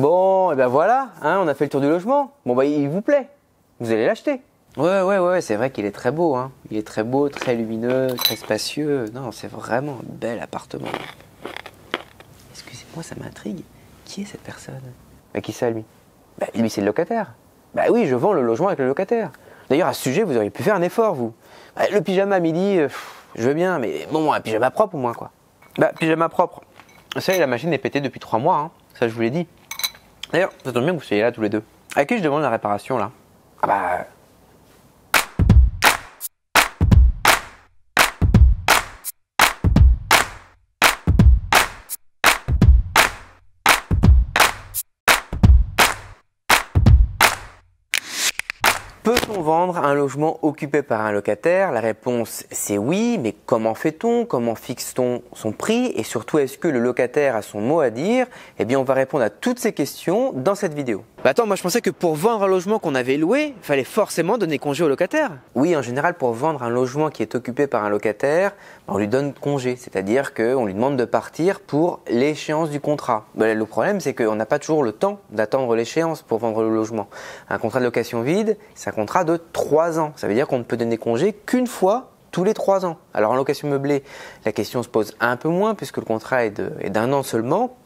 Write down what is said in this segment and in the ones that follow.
Bon, et ben voilà, hein, on a fait le tour du logement. Bon, bah, il vous plaît. Vous allez l'acheter. Ouais, c'est vrai qu'il est très beau, hein. Il est très beau, très lumineux, très spacieux. Non, c'est vraiment un bel appartement. Excusez-moi, ça m'intrigue. Qui est cette personne? Bah, qui ça, lui? Bah, lui, c'est le locataire. Bah oui, je vends le logement avec le locataire. D'ailleurs, à ce sujet, vous auriez pu faire un effort, vous. Bah, le pyjama à midi, je veux bien, mais bon, un pyjama propre au moins, quoi. Bah, pyjama propre. Vous savez, la machine est pétée depuis 3 mois, hein. Ça, je vous l'ai dit. D'ailleurs, ça tombe bien que vous soyez là tous les deux. À qui je demande la réparation, là? Ah bah... Peut-on vendre un logement occupé par un locataire? La réponse c'est oui, mais comment fait-on? Comment fixe-t-on son prix? Et surtout, est-ce que le locataire a son mot à dire? Eh bien, on va répondre à toutes ces questions dans cette vidéo. Bah attends, moi je pensais que pour vendre un logement qu'on avait loué, il fallait forcément donner congé au locataire. Oui, en général, pour vendre un logement qui est occupé par un locataire, on lui donne congé, c'est-à-dire qu'on lui demande de partir pour l'échéance du contrat. Le problème, c'est qu'on n'a pas toujours le temps d'attendre l'échéance pour vendre le logement. Un contrat de location vide, c'est un contrat de 3 ans. Ça veut dire qu'on ne peut donner congé qu'une fois tous les 3 ans. Alors en location meublée, la question se pose un peu moins puisque le contrat est d'un an seulement.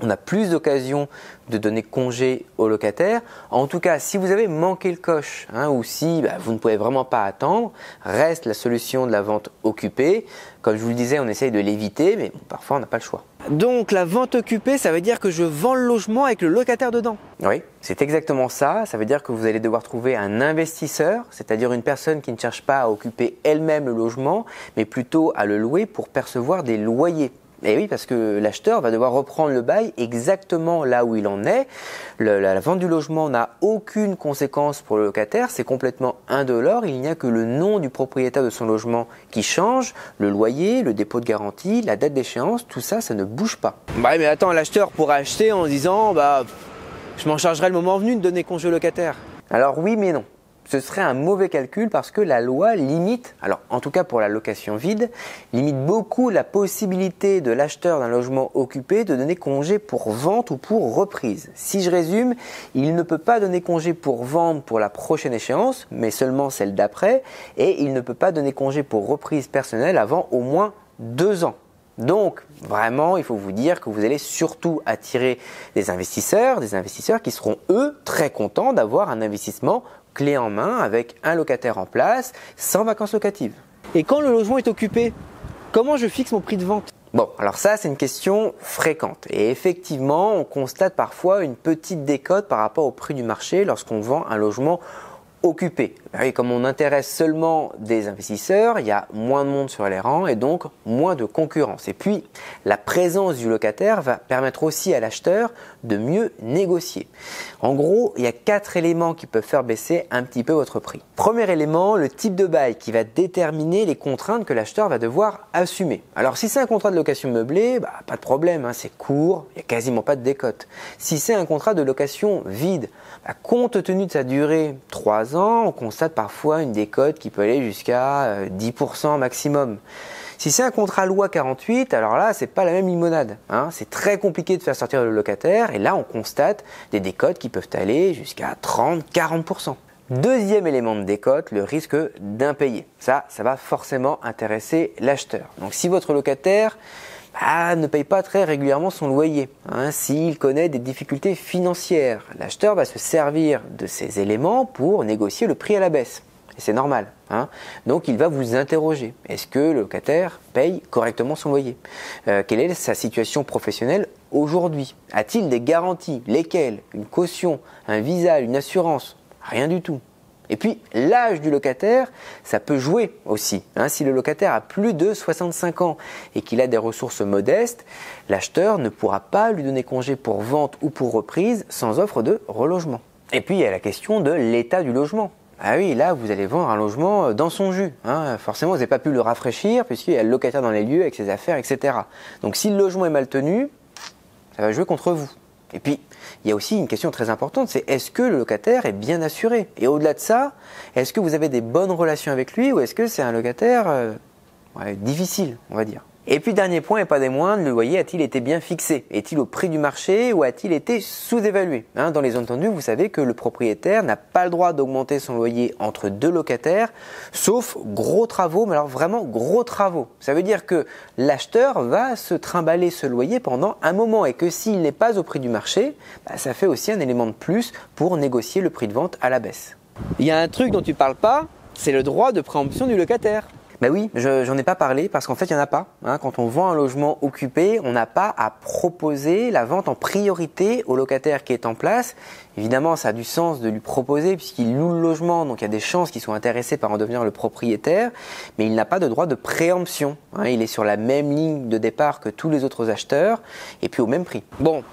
On a plus d'occasions de donner congé aux locataires. En tout cas, si vous avez manqué le coche, hein, ou si vous ne pouvez vraiment pas attendre, reste la solution de la vente occupée. Comme je vous le disais, on essaye de l'éviter, mais bon, parfois on n'a pas le choix. Donc la vente occupée, ça veut dire que je vends le logement avec le locataire dedans? Oui, c'est exactement ça. Ça veut dire que vous allez devoir trouver un investisseur, c'est-à-dire une personne qui ne cherche pas à occuper elle-même le logement, mais plutôt à le louer pour percevoir des loyers. Et oui, parce que l'acheteur va devoir reprendre le bail exactement là où il en est. La vente du logement n'a aucune conséquence pour le locataire, c'est complètement indolore. Il n'y a que le nom du propriétaire de son logement qui change. Le loyer, le dépôt de garantie, la date d'échéance, tout ça, ça ne bouge pas. Bah mais attends, l'acheteur pourra acheter en disant je m'en chargerai le moment venu de donner congé au locataire. Alors oui, mais non. Ce serait un mauvais calcul parce que la loi limite, alors en tout cas pour la location vide, limite beaucoup la possibilité de l'acheteur d'un logement occupé de donner congé pour vente ou pour reprise. Si je résume, il ne peut pas donner congé pour vendre pour la prochaine échéance, mais seulement celle d'après, et il ne peut pas donner congé pour reprise personnelle avant au moins 2 ans. Donc, vraiment, il faut vous dire que vous allez surtout attirer des investisseurs qui seront, eux, très contents d'avoir un investissement clé en main avec un locataire en place, sans vacances locatives. Et quand le logement est occupé, comment je fixe mon prix de vente? Bon, alors ça, c'est une question fréquente. Et effectivement, on constate parfois une petite décote par rapport au prix du marché lorsqu'on vend un logement occupé. Et comme on intéresse seulement des investisseurs, il y a moins de monde sur les rangs et donc moins de concurrence. Et puis, la présence du locataire va permettre aussi à l'acheteur de mieux négocier. En gros, il y a 4 éléments qui peuvent faire baisser un petit peu votre prix. Premier élément, le type de bail qui va déterminer les contraintes que l'acheteur va devoir assumer. Alors, si c'est un contrat de location meublée, pas de problème, hein, c'est court, il n'y a quasiment pas de décote. Si c'est un contrat de location vide, compte tenu de sa durée, 3 ans, on constate parfois une décote qui peut aller jusqu'à 10% maximum. Si c'est un contrat loi 48, alors là, c'est pas la même limonade, hein. C'est très compliqué de faire sortir le locataire et là, on constate des décotes qui peuvent aller jusqu'à 30-40%. Deuxième élément de décote, le risque d'impayé. Ça va forcément intéresser l'acheteur. Donc, si votre locataire ne paye pas très régulièrement son loyer, hein, s'il connaît des difficultés financières, l'acheteur va se servir de ces éléments pour négocier le prix à la baisse. Et c'est normal, hein. Donc il va vous interroger. Est-ce que le locataire paye correctement son loyer? Quelle est sa situation professionnelle aujourd'hui? A-t-il des garanties? Lesquelles? Une caution, un visa, une assurance? Rien du tout. Et puis, l'âge du locataire, ça peut jouer aussi, hein. Si le locataire a plus de 65 ans et qu'il a des ressources modestes, l'acheteur ne pourra pas lui donner congé pour vente ou pour reprise sans offre de relogement. Et puis, il y a la question de l'état du logement. Ah oui, là, vous allez vendre un logement dans son jus, hein. Forcément, vous n'avez pas pu le rafraîchir puisqu'il y a le locataire dans les lieux avec ses affaires, etc. Donc, si le logement est mal tenu, ça va jouer contre vous. Et puis, il y a aussi une question très importante, c'est est-ce que le locataire est bien assuré? Et au-delà de ça, est-ce que vous avez des bonnes relations avec lui ou est-ce que c'est un locataire difficile, on va dire? Et puis dernier point et pas des moindres, le loyer a-t-il été bien fixé? Est-il au prix du marché ou a-t-il été sous-évalué? Dans les zones tendues, vous savez que le propriétaire n'a pas le droit d'augmenter son loyer entre deux locataires, sauf gros travaux, mais alors vraiment gros travaux. Ça veut dire que l'acheteur va se trimballer ce loyer pendant un moment et que s'il n'est pas au prix du marché, ça fait aussi un élément de plus pour négocier le prix de vente à la baisse. Il y a un truc dont tu ne parles pas, c'est le droit de préemption du locataire. Ben oui, j'en ai pas parlé parce qu'en fait, il n'y en a pas. Quand on vend un logement occupé, on n'a pas à proposer la vente en priorité au locataire qui est en place. Évidemment, ça a du sens de lui proposer puisqu'il loue le logement, donc il y a des chances qu'ils soient intéressés par en devenir le propriétaire, mais il n'a pas de droit de préemption. Il est sur la même ligne de départ que tous les autres acheteurs et puis au même prix. Bon,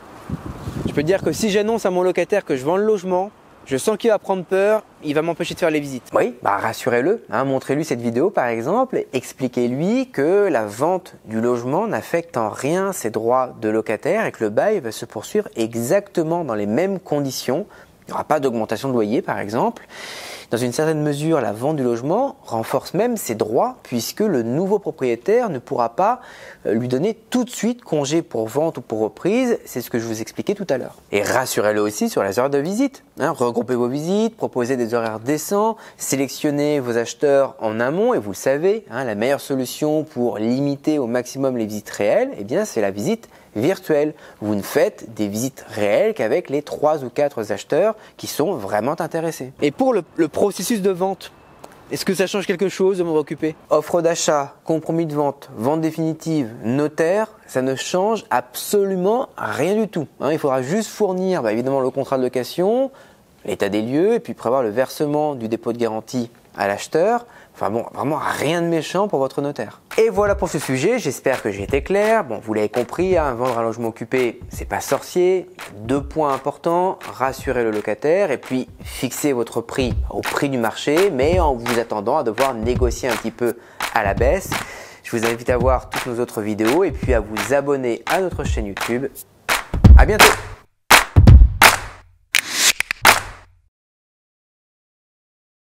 je peux te dire que si j'annonce à mon locataire que je vends le logement, je sens qu'il va prendre peur, il va m'empêcher de faire les visites. Oui, rassurez-le, montrez-lui cette vidéo par exemple, expliquez-lui que la vente du logement n'affecte en rien ses droits de locataire et que le bail va se poursuivre exactement dans les mêmes conditions. Il n'y aura pas d'augmentation de loyer par exemple. Dans une certaine mesure, la vente du logement renforce même ses droits puisque le nouveau propriétaire ne pourra pas lui donner tout de suite congé pour vente ou pour reprise. C'est ce que je vous expliquais tout à l'heure. Et rassurez-le aussi sur les heures de visite. Regroupez vos visites, proposez des horaires décents, sélectionnez vos acheteurs en amont et vous le savez, la meilleure solution pour limiter au maximum les visites réelles, c'est la visite virtuelle. Vous ne faites des visites réelles qu'avec les 3 ou 4 acheteurs qui sont vraiment intéressés. Et pour le processus de vente, est-ce que ça change quelque chose de m'en occuper? Offre d'achat, compromis de vente, vente définitive, notaire, ça ne change absolument rien du tout. Il faudra juste fournir évidemment le contrat de location, l'état des lieux et puis prévoir le versement du dépôt de garantie à l'acheteur. Vraiment rien de méchant pour votre notaire. Et voilà pour ce sujet, j'espère que j'ai été clair. Vous l'avez compris, vendre un logement occupé, c'est pas sorcier. 2 points importants, rassurer le locataire et puis fixer votre prix au prix du marché, mais en vous attendant à devoir négocier un petit peu à la baisse. Je vous invite à voir toutes nos autres vidéos et puis à vous abonner à notre chaîne YouTube. À bientôt!